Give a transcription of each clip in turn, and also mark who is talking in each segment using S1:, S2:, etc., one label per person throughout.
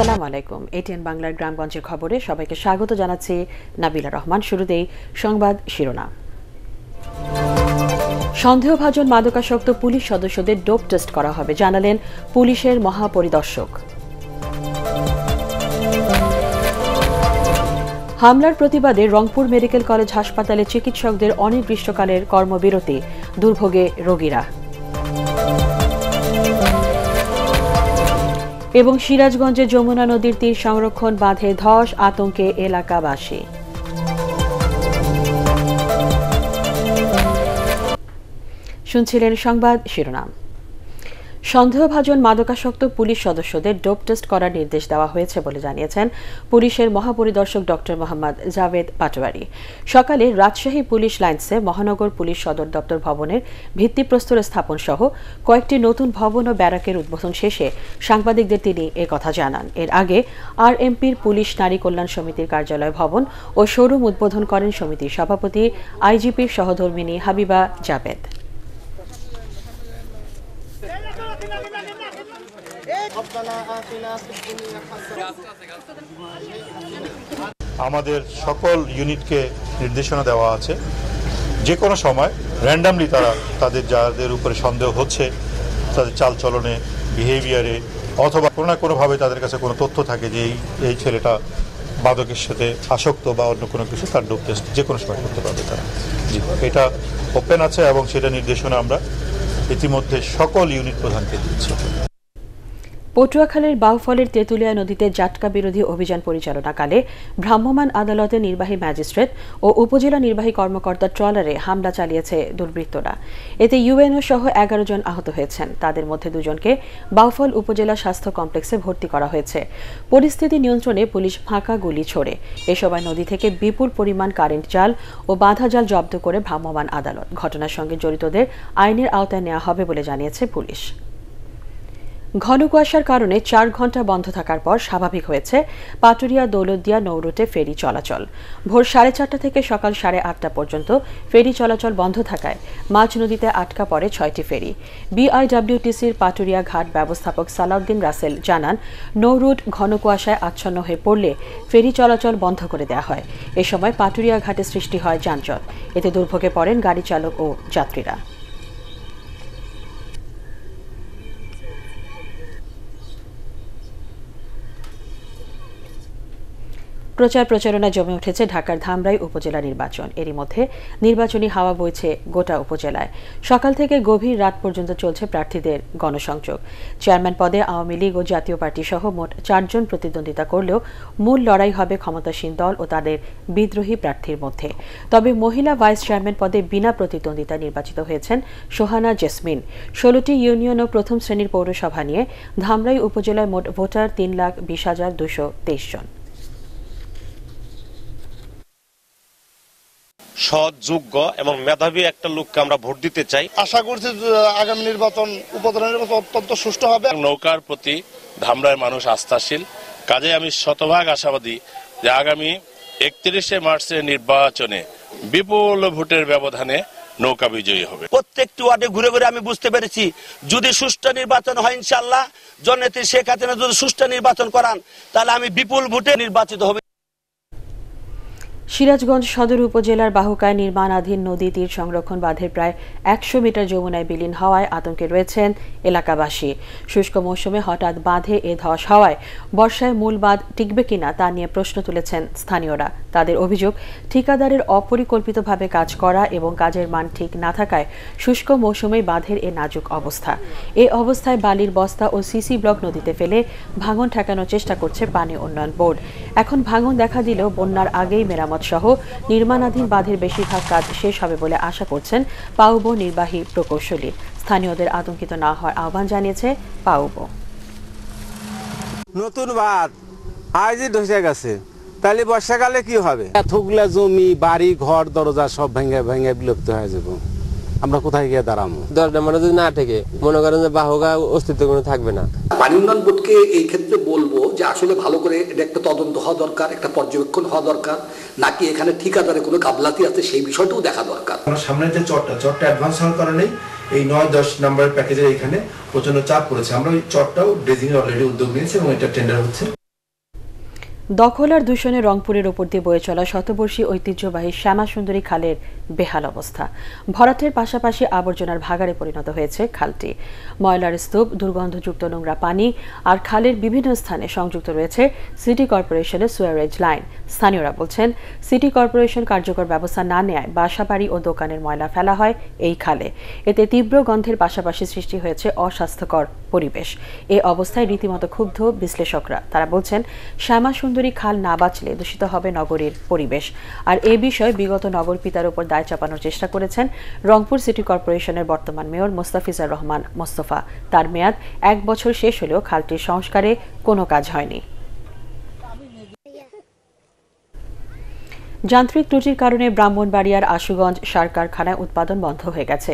S1: আসসালামু আলাইকুম। এটিএন বাংলার গ্রামগঞ্জের খবরে সবাইকে স্বাগত জানাচ্ছি নাবিলা রহমান। শুরুতেই সংবাদ শিরোনাম। সন্দেহভাজন মাদকাসক্ত পুলিশ সদস্যদের ডোপ টেস্ট করা হবে, জানালেন পুলিশের মহাপরিদর্শক। হামলার প্রতিবাদে রংপুর মেডিকেল কলেজ হাসপাতালে চিকিৎসকদের অনির্দিষ্টকালের কর্মবিরতি, দুর্ভোগে রোগীরা। এবং সিরাজগঞ্জে যমুনা নদীর তীর সংরক্ষণ বাঁধে ধস, আতঙ্কে এলাকাবাসী। শুনছিলেন সংবাদ শিরোনাম। সন্দেহভাজন মাদকাসক্ত পুলিশ সদস্যদের ডোপ টেস্ট করার নির্দেশ দেওয়া হয়েছে বলে জানিয়েছেন পুলিশের মহাপরিদর্শক ডক্টর মোহাম্মদ জাভেদ পাটোয়ারি। সকালে রাজশাহী পুলিশ লাইন্সে মহানগর পুলিশ সদর দপ্তর ভবনের ভিত্তিপ্রস্তর স্থাপন সহ কয়েকটি নতুন ভবন ও ব্যারাকের উদ্বোধন শেষে সাংবাদিকদের তিনি একথা জানান। এর আগে আরএমপির পুলিশ নারী কল্যাণ সমিতির কার্যালয় ভবন ও শোরুম উদ্বোধন করেন সমিতির সভাপতি আইজিপির সহধর্মিণী হাবিবা জাবেদ।
S2: আমাদের সকল ইউনিটকে নির্দেশনা দেওয়া আছে, যে কোনো সময় র্যান্ডামলি তাদের যাদের উপরে সন্দেহ হচ্ছে তাদের চালচলনে, বিহেভিয়ারে অথবা কোনো না কোনোভাবে তাদের কাছে কোনো তথ্য থাকে যে এই ছেলেটা মাদকের সাথে আসক্ত বা অন্য কোনো কিছু, তার ডোপ টেস্ট যে কোনো সময় করতে পারবে তারা। জি, এটা ওপেন আছে এবং সেটা নির্দেশনা আমরা ইতিমধ্যে সকল ইউনিট প্রধানকে দিচ্ছি।
S1: পটুয়াখালীর বাউফলের তেঁতুলিয়া নদীতে জাটকা বিরোধী অভিযান পরিচালনাকালে ভ্রাম্যমাণ আদালতের নির্বাহী ম্যাজিস্ট্রেট ও উপজেলা নির্বাহী কর্মকর্তার ট্রলারে হামলা চালিয়েছে দুর্বৃত্তরা। এতে ইউএনও সহ 11 জন আহত হয়েছেন। তাদের মধ্যে 2 জনকে বাউফল উপজেলা স্বাস্থ্য কমপ্লেক্সে ভর্তি করা হয়েছে। পরিস্থিতি নিয়ন্ত্রণে পুলিশ ফাঁকা গুলি ছোড়ে। এ সময় নদী থেকে বিপুল পরিমাণ কারেন্ট জাল ও বাঁধা জাল জব্দ করে ভ্রাম্যমাণ আদালত। ঘটনার সঙ্গে জড়িতদের আইনের আওতায় নেওয়া হবে বলে জানিয়েছে পুলিশ। ঘন কুয়াশার কারণে 4 ঘণ্টা বন্ধ থাকার পর স্বাভাবিক হয়েছে পাটুরিয়া দৌলতদিয়া নৌরুটে ফেরি চলাচল। ভোর 4:30 থেকে সকাল 8:30 পর্যন্ত ফেরি চলাচল বন্ধ থাকায় মাঝ নদীতে আটকা পড়ে 6টি ফেরি। বিআইডব্লিউটিসির পাটুরিয়া ঘাট ব্যবস্থাপক সালাউদ্দিন রাসেল জানান, নৌরুট ঘন কুয়াশায় আচ্ছন্ন হয়ে পড়লে ফেরি চলাচল বন্ধ করে দেওয়া হয়। এ সময় পাটুরিয়া ঘাটে সৃষ্টি হয় যানজট। এতে দুর্ভোগে পড়েন গাড়ি চালক ও যাত্রীরা। প্রচারণা জমে উঠেছে ঢাকার ধামরাই উপজেলা নির্বাচন। এরই মধ্যে নির্বাচনী হাওয়া বইছে গোটা উপজেলায়। সকাল থেকে গভীর রাত পর্যন্ত চলছে প্রার্থীদের গণসংযোগ। চেয়ারম্যান পদে আওয়ামী লীগ ও জাতীয় পার্টি সহ মোট 4 জন প্রতিদ্বন্দ্বিতা করলেও মূল লড়াই হবে ক্ষমতাসীন দল ও তাদের বিদ্রোহী প্রার্থীর মধ্যে। তবে মহিলা ভাইস চেয়ারম্যান পদে বিনা প্রতিদ্বন্দ্বিতা নির্বাচিত হয়েছেন সোহানা জেসমিন। 16টি ইউনিয়ন ও প্রথম শ্রেণীর পৌরসভা নিয়ে ধামরাই উপজেলায় মোট ভোটার 3,20,223 জন।
S3: সৎ, যোগ্য এবং মেধাবী একটা লোককে আমরা ভোট দিতে চাই।
S4: আশা করছি আগামী নির্বাচন, উপজেলা নির্বাচন অত্যন্ত সুষ্ঠু হবে।
S3: নৌকার প্রতি ধামরাইয়ের মানুষ আস্থাশীল, কাজে আমি শতভাগ আশাবাদী যে আগামী 31শে মার্চের নির্বাচনে বিপুল ভোটের ব্যবধানে নৌকা বিজয়ী হবে।
S5: প্রত্যেকটি ওয়ার্ডে ঘুরে ঘুরে আমি বুঝতে পেরেছি, যদি সুষ্ঠু নির্বাচন হয় ইনশাআল্লাহ, জননেত্রী শেখ হাসিনা যদি সুষ্ঠু নির্বাচন করান তাহলে আমি বিপুল ভোটে নির্বাচিত হবে।
S1: সিরাজগঞ্জ সদর উপজেলার বাহুকায় নির্মাণাধীন নদী তীর সংরক্ষণ বাঁধের প্রায় 100 মিটার যমুনায় বিলীন হওয়ায় আতঙ্কে রয়েছেন এলাকাবাসী। শুষ্ক মৌসুমে হঠাৎ বাঁধে এ ধস হওয়ায় বর্ষায় মূল বাঁধ টিকবে কিনা তা নিয়ে প্রশ্ন তুলেছেন স্থানীয়রা। তাদের অভিযোগ, ঠিকাদারের অপরিকল্পিতভাবে কাজ করা এবং কাজের মান ঠিক না থাকায় শুষ্ক মৌসুমে বাঁধের এ নাজুক অবস্থা। এ অবস্থায় বালির বস্তা ও সিসি ব্লক নদীতে ফেলে ভাঙন ঠেকানোর চেষ্টা করছে পানি উন্নয়ন বোর্ড। এখন ভাঙন দেখা দিলেও বন্যার আগেই মেরামত সহ নির্মাণাধীন বাঁধের বেশিরভাগ কাজ শেষ হবে বলে আশা করছেন পাউবো নির্বাহী প্রকৌশলী। স্থানীয়দের আতঙ্কিত না হওয়ার আহ্বান জানিয়েছে পাউবো।
S6: নতুন বাঁধ আজই ধসে গেছে, তাহলে বর্ষাকালে কি হবে? এতগুলা জমি, বাড়ি, ঘর, দরজা সব ভেঙে ভেঙে বিলুপ্ত হয়ে যাবে। আমরা কোথায় গিয়ে দাঁড়াবো? দরজা মানে যদি না থেকে মনে করেন যে বাহুগা অস্তিত্ব কোনো থাকবে না।
S7: পানি উন্নয়ন বোর্ডকে এই ক্ষেত্রে বলবো যে আসলে ভালো করে এটা একটা তদন্ত হওয়া দরকার, একটা পর্যবেক্ষণ হওয়া দরকার, নাকি এখানে ঠিকাদারে কোনো গাফলাতি আছে সেই বিষয়টাও দেখা দরকার।
S8: সামনে যে চটটা অ্যাডভান্স হওয়ার কারণে এই 9-10 নম্বরের প্যাকেজের এখানে প্রচন্ড চাপ পড়েছে। আমরা ওই চটটাও ড্রেজিং অলরেডি উদ্যোগ নিয়েছি এবং এটা টেন্ডার হচ্ছে।
S1: দখল আর দূষণে রংপুরের ওপর দিয়ে বয়ে চলা শতবর্ষী ঐতিহ্যবাহী শ্যামাসুন্দরী খালের বেহাল অবস্থা। ভরাটের পাশাপাশি আবর্জনার ভাগাড়ে পরিণত হয়েছে খালটি। ময়লার স্তূপ, দুর্গন্ধযুক্ত নোংরা পানি আর খালের বিভিন্ন স্থানে সংযুক্ত রয়েছে সিটি কর্পোরেশনের সুয়ারেজ লাইন। স্থানীয়রা বলছেন, সিটি কর্পোরেশন কার্যকর ব্যবস্থা না নেয় বাসাবাড়ি ও দোকানের ময়লা ফেলা হয় এই খালে। এতে তীব্র গন্ধের পাশাপাশি সৃষ্টি হয়েছে অস্বাস্থ্যকর পরিবেশ। এ অবস্থায় রীতিমতো ক্ষুব্ধ বিশ্লেষকরা। তারা বলছেন, শ্যামাসুন্দরী খাল না বাঁচলে দূষিত হবে নগরীর পরিবেশ। আর এ বিষয়ে বিগত নগর পিতার উপর দায় চাপানোর চেষ্টা করেছেন রংপুর সিটি কর্পোরেশনের বর্তমান মেয়র মোস্তাফিজুর রহমান মোস্তফা। তার মেয়াদ 1 বছর শেষ হলেও খালটির সংস্কারে কোনো কাজ হয়নি। যান্ত্রিক ত্রুটির কারণে ব্রাহ্মণবাড়িয়ার আশুগঞ্জ সার কারখানায় উৎপাদন বন্ধ হয়ে গেছে।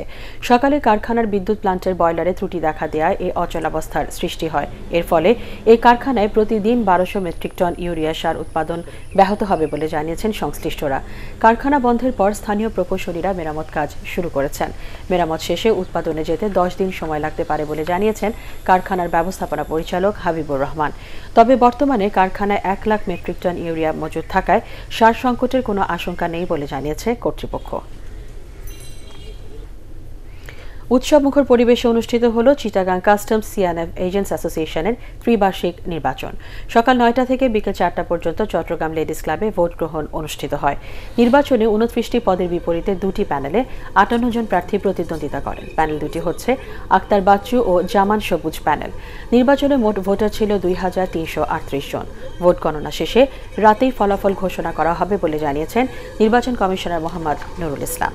S1: সকালে কারখানার বিদ্যুৎ প্লান্টের বয়লারে ত্রুটি দেখা দেওয়ায় এই অচলাবস্থার সৃষ্টি হয়। এর ফলে এই কারখানায় প্রতিদিন 1200 মেট্রিক টন ইউরিয়া সার উৎপাদন ব্যাহত হবে বলে জানিয়েছেন সংশ্লিষ্টরা। কারখানা বন্ধের পর স্থানীয় প্রকৌশলীরা মেরামত কাজ শুরু করেছেন। মেরামত শেষে উৎপাদনে যেতে 10 দিন সময় লাগতে পারে বলে জানিয়েছেন কারখানার ব্যবস্থাপনা পরিচালক হাবিবুর রহমান। তবে বর্তমানে কারখানায় 1 লাখ মেট্রিক টন ইউরিয়া মজুদ থাকায় সার সংকটের কোনো আশঙ্কা নেই বলে জানিয়েছে কর্তৃপক্ষ। উৎসবমুখর পরিবেশে অনুষ্ঠিত হলো চিটাগাং কাস্টমস সিএনএফ এজেন্টস অ্যাসোসিয়েশনের ত্রিবার্ষিক নির্বাচন। সকাল 9টা থেকে বিকেল 4টা পর্যন্ত চট্টগ্রাম লেডিস ক্লাবে ভোট গ্রহণ অনুষ্ঠিত হয়। নির্বাচনে 29টি পদের বিপরীতে 2টি প্যানেলে 58 জন প্রার্থী প্রতিদ্বন্দ্বিতা করেন। প্যানেল দুটি হচ্ছে আক্তার বাচ্চু ও জামান সবুজ প্যানেল। নির্বাচনে মোট ভোটার ছিল 2338 জন। ভোট গণনা শেষে রাতেই ফলাফল ঘোষণা করা হবে বলে জানিয়েছেন নির্বাচন কমিশনার মোহাম্মদ নুরুল ইসলাম।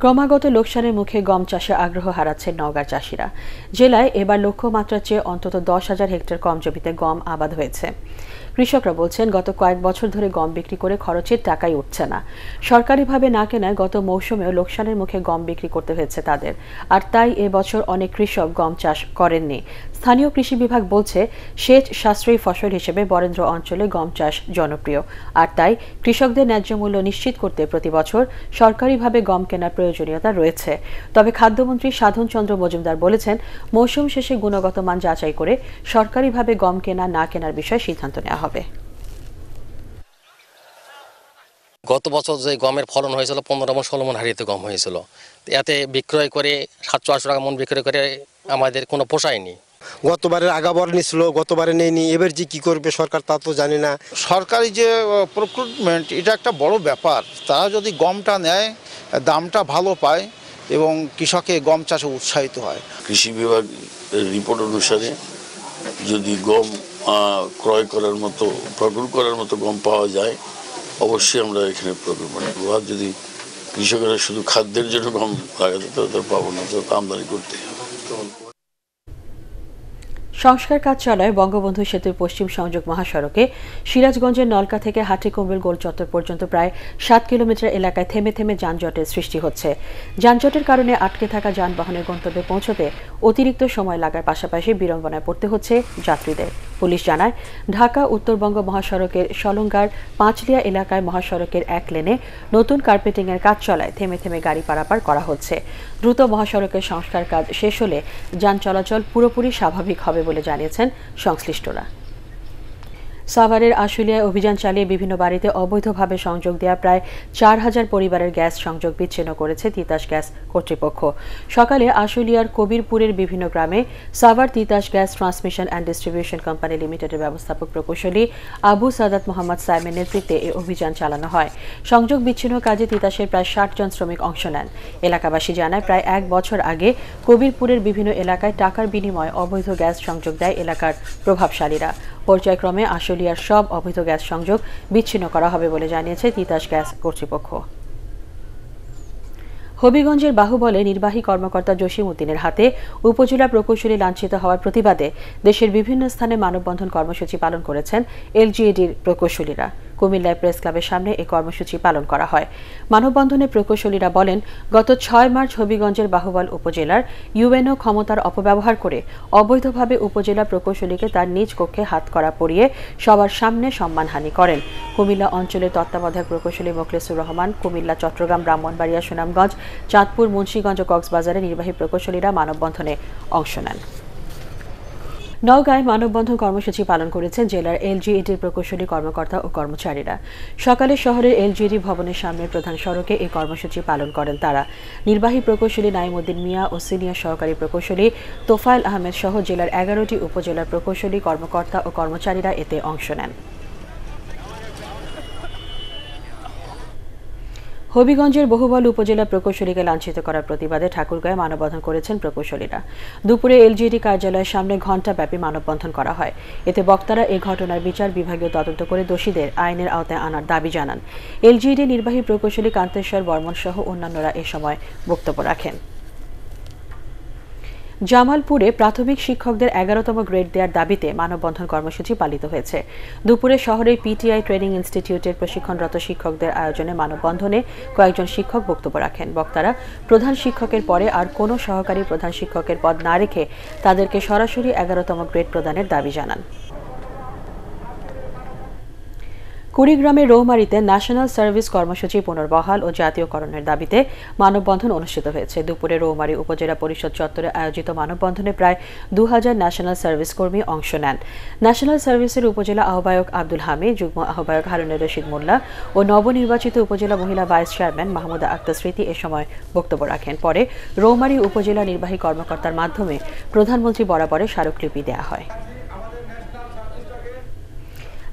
S1: ক্রমাগত লোকসানের মুখে গম চাষে আগ্রহ হারাচ্ছেন নওগাঁর চাষিরা। জেলায় এবার লক্ষ্যমাত্রার চেয়ে অন্তত 10,000 হেক্টর কম জমিতে গম আবাদ হয়েছে। কৃষকরা বলছেন, গত কয়েক বছর ধরে গম বিক্রি করে খরচের টাকাই উঠছে না। সরকারিভাবে না কেনায় গত মৌসুমেও লোকসানের মুখে গম বিক্রি করতে হয়েছে তাদের। আর তাই এবছর অনেক কৃষক গম চাষ করেননি। স্থানীয় কৃষি বিভাগ বলছে, সেচ সাশ্রয়ী ফসল হিসেবে বরেন্দ্র অঞ্চলে গম চাষ জনপ্রিয়। আর তাই কৃষকদের ন্যায্য মূল্য নিশ্চিত করতে প্রতি বছর সরকারিভাবে গম কেনার প্রয়োজনীয়তা রয়েছে। তবে খাদ্যমন্ত্রী সাধন চন্দ্র মজুমদার বলেছেন, মৌসুম শেষে গুণগত মান যাচাই করে সরকারিভাবে গম কেনা না কেনার বিষয়ে সিদ্ধান্ত নেওয়া হবে।
S9: গত বছর যে গমের ফলন হয়েছিল 15 মণ 16 মণ হারিতে গম হয়েছিল। এতে বিক্রয় করে 700-800 টাকা মন বিক্রয় করে আমাদের কোনো পোষায়নি।
S10: গতবারের আগাবার নিছিল, গতবারে নেয়নি, এবার যে কি করবে সরকার তা তো জানি না।
S11: সরকারি যে প্রক্রুটমেন্ট, এটা একটা বড় ব্যাপার। তারা যদি গমটা নেয়, দামটা ভালো পায় এবং কৃষকে গম চাষে উৎসাহিত হয়।
S12: কৃষি বিভাগ রিপোর্ট অনুসারে যদি গম ক্রয় করার মতো, প্রক্রুট করার মতো গম পাওয়া যায়, অবশ্যই আমরা এখানে প্রক্রুটমেন্ট করবো। আর যদি কৃষকেরা শুধু খাদ্যের জন্য গম লাগাতে, তাহলে পাবো না, তো আমদানি করতে হবে।
S1: সংস্কার কাজ চলায় বঙ্গবন্ধু সেতুর পশ্চিম সংযোগ মহাসড়কে সিরাজগঞ্জের নলকা থেকে হাটিকুমরুল গোল চত্বর পর্যন্ত প্রায় 7 কিলোমিটার এলাকায় থেমে থেমে যানজটের সৃষ্টি হচ্ছে। যানজটের কারণে আটকে থাকা যানবাহনের গন্তব্যে পৌঁছতে অতিরিক্ত সময় লাগার পাশাপাশি বিড়ম্বনায় পড়তে হচ্ছে যাত্রীদের। পুলিশ জানায়, ঢাকা উত্তরবঙ্গ মহাসড়কের সলঙ্গার পাঁচলিয়া এলাকায় মহাসড়কের 1 লেনে নতুন কার্পেটিংয়ের কাজ চলায় থেমে থেমে গাড়ি পারাপার করা হচ্ছে। দ্রুত মহাসড়কের সংস্কার কাজ শেষ হলে যান চলাচল পুরোপুরি স্বাভাবিক হবে বলে জানিয়েছেন সংশ্লিষ্টরা। সাভারের আশুলিয়ায় অভিযান চালিয়ে বিভিন্ন বাড়িতে অবৈধভাবে সংযোগ দেওয়া প্রায় 4000 পরিবারের গ্যাস সংযোগ বিচ্ছিন্ন করেছে তিতাস গ্যাস কর্তৃপক্ষ। সকালে আশুলিয়ার কবিরপুরের বিভিন্ন গ্রামে Savar Titas gas transmission and distribution company লিমিটেডের ব্যবস্থাপক প্রকৌশলী আবু সাদাত মোহাম্মদ সাইমের নেতৃত্বে এই অভিযান চালানো হয়। সংযোগ বিচ্ছিন্ন কাজে তিতাসের প্রায় 60 জন শ্রমিক অংশ নেন। এলাকাবাসী জানায়, প্রায় 1 বছর আগে কবিরপুরের বিভিন্ন এলাকায় টাকার বিনিময়ে অবৈধ গ্যাস সংযোগ দেয় এলাকার প্রভাবশালীরা। পর্যায়ক্রমে আশুলিয়ার সব অবৈধ গ্যাস সংযোগ বিচ্ছিন্ন করা হবে বলে জানিয়েছে তিতাস গ্যাস কর্তৃপক্ষ। হবিগঞ্জের বাহুবলে নির্বাহী কর্মকর্তা জসিম উদ্দিনের হাতে উপজেলা প্রকৌশলী লাঞ্ছিত হওয়ার প্রতিবাদে দেশের বিভিন্ন স্থানে মানববন্ধন কর্মসূচি পালন করেছেন এলজিইডির প্রকৌশলীরা। কুমিল্লায় প্রেস ক্লাবের সামনে এই কর্মসূচি পালন করা হয়। মানববন্ধনে প্রকৌশলীরা বলেন, গত 6 মার্চ হবিগঞ্জের বাহুবল উপজেলার ইউএনও ক্ষমতার অপব্যবহার করে অবৈধভাবে উপজেলা প্রকৌশলীকে তার নিজ কক্ষে হাতকড়া পরিয়ে সবার সামনে সম্মানহানি করেন। কুমিল্লা অঞ্চলের তত্ত্বাবধায়ক প্রকৌশলী মোখলেসুর রহমান, কুমিল্লা, চট্টগ্রাম, ব্রাহ্মণবাড়িয়া, সুনামগঞ্জ, চাঁদপুর, মুন্সিগঞ্জ ও কক্সবাজারে নির্বাহী প্রকৌশলীরা মানববন্ধনে অংশ নেন। নওগাঁয় মানববন্ধন কর্মসূচি পালন করেছেন জেলার এলজিইডির প্রকৌশলী কর্মকর্তা ও কর্মচারীরা। সকালে শহরের এলজিইডি ভবনের সামনে প্রধান সড়কে এই কর্মসূচি পালন করেন তারা। নির্বাহী প্রকৌশলী নাইমুদ্দিন মিয়া ও সিনিয়র সহকারী প্রকৌশলী তোফায়েল আহমেদ সহ জেলার 11টি উপজেলার প্রকৌশলী কর্মকর্তা ও কর্মচারীরা এতে অংশ নেন। হবিগঞ্জের বহুবল উপজেলা প্রকৌশলীকে লাঞ্ছিত করার প্রতিবাদে ঠাকুরগাঁয়ে মানববন্ধন করেছেন প্রকৌশলীরা। দুপুরে এলজিইডি কার্যালয়ের সামনে ঘণ্টাব্যাপী মানববন্ধন করা হয়। এতে বক্তারা এই ঘটনার বিচার বিভাগীয় তদন্ত করে দোষীদের আইনের আওতায় আনার দাবি জানান। এলজিইডি নির্বাহী প্রকৌশলী কান্তেশ্বর বর্মন সহ অন্যান্যরা এ সময় বক্তব্য রাখেন। জামালপুরে প্রাথমিক শিক্ষকদের 11তম গ্রেড দেওয়ার দাবিতে মানববন্ধন কর্মসূচি পালিত হয়েছে। দুপুরে শহরের পিটিআই ট্রেনিং ইনস্টিটিউটের প্রশিক্ষণরত শিক্ষকদের আয়োজনে মানববন্ধনে কয়েকজন শিক্ষক বক্তব্য রাখেন। বক্তারা প্রধান শিক্ষকের পরে আর কোনো সহকারী প্রধান শিক্ষকের পদ না রেখে তাদেরকে সরাসরি 11তম গ্রেড প্রদানের দাবি জানান। কুড়িগ্রামের রৌমারীতে ন্যাশনাল সার্ভিস কর্মসূচি পুনর্বহাল ও জাতীয়করণের দাবিতে মানববন্ধন অনুষ্ঠিত হয়েছে। দুপুরে রৌমারী উপজেলা পরিষদ চত্বরে আয়োজিত মানববন্ধনে প্রায় 2000 ন্যাশনাল সার্ভিস কর্মী অংশ নেন। ন্যাশনাল সার্ভিসের উপজেলা আহ্বায়ক আব্দুল হামিদ, যুগ্ম আহ্বায়ক হারুনুর রশিদ মোল্লা ও নবনির্বাচিত উপজেলা মহিলা ভাইস চেয়ারম্যান মাহমুদা আক্তার স্মৃতি এ সময় বক্তব্য রাখেন। পরে রৌমারী উপজেলা নির্বাহী কর্মকর্তার মাধ্যমে প্রধানমন্ত্রী বরাবরে স্মারকলিপি দেওয়া হয়।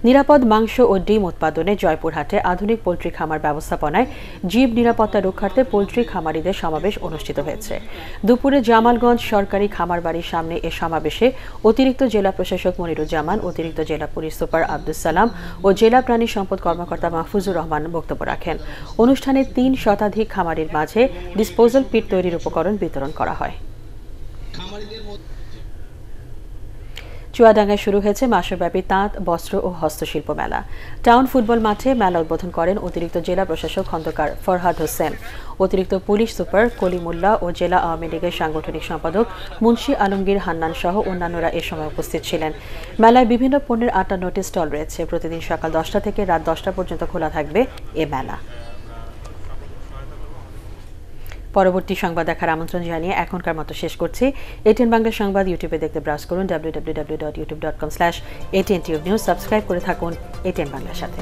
S1: নিরাপদ মাংস ও ডিম উৎপাদনে জয়পুরহাটে আধুনিক পোল্ট্রি খামার ব্যবস্থাপনায় জীব নিরাপত্তা রক্ষার্থে পোল্ট্রি খামারিদের সমাবেশ অনুষ্ঠিত হয়েছে। দুপুরে জামালগঞ্জ সরকারি খামার বাড়ির সামনে এ সমাবেশে অতিরিক্ত জেলা প্রশাসক মনিরুজ্জামান, অতিরিক্ত জেলা পুলিশ সুপার আব্দুস সালাম ও জেলা প্রাণী সম্পদ কর্মকর্তা মাহফুজুর রহমান বক্তব্য রাখেন। অনুষ্ঠানে 3 শতাধিক খামারির মাঝে ডিসপোজাল পিট তৈরির উপকরণ বিতরণ করা হয়। চুয়াডাঙ্গায় শুরু হয়েছে মাসব্যাপী তাঁত, বস্ত্র ও হস্তশিল্প মেলা। টাউন ফুটবল মাঠে মেলা উদ্বোধন করেন অতিরিক্ত জেলা প্রশাসক খন্দকার ফরহাদ হোসেন, অতিরিক্ত পুলিশ সুপার কলিমুল্লাহ ও জেলা আওয়ামী লীগের সাংগঠনিক সম্পাদক মুন্সি আলমগীর হান্নান সহ অন্যান্যরা এ সময় উপস্থিত ছিলেন। মেলায় বিভিন্ন পণ্যের 58টি স্টল রয়েছে। প্রতিদিন সকাল 10টা থেকে রাত 10টা পর্যন্ত খোলা থাকবে এ মেলা। পরবর্তী সংবাদ দেখার আমন্ত্রণ জানিয়ে এখনকার মতো শেষ করছি। এটিএন বাংলা সংবাদ ইউটিউবে দেখতে ব্রাউজ করুন www.youtube.com/ATN Tube News। সাবস্ক্রাইব করে থাকুন এটিএন বাংলার সাথে।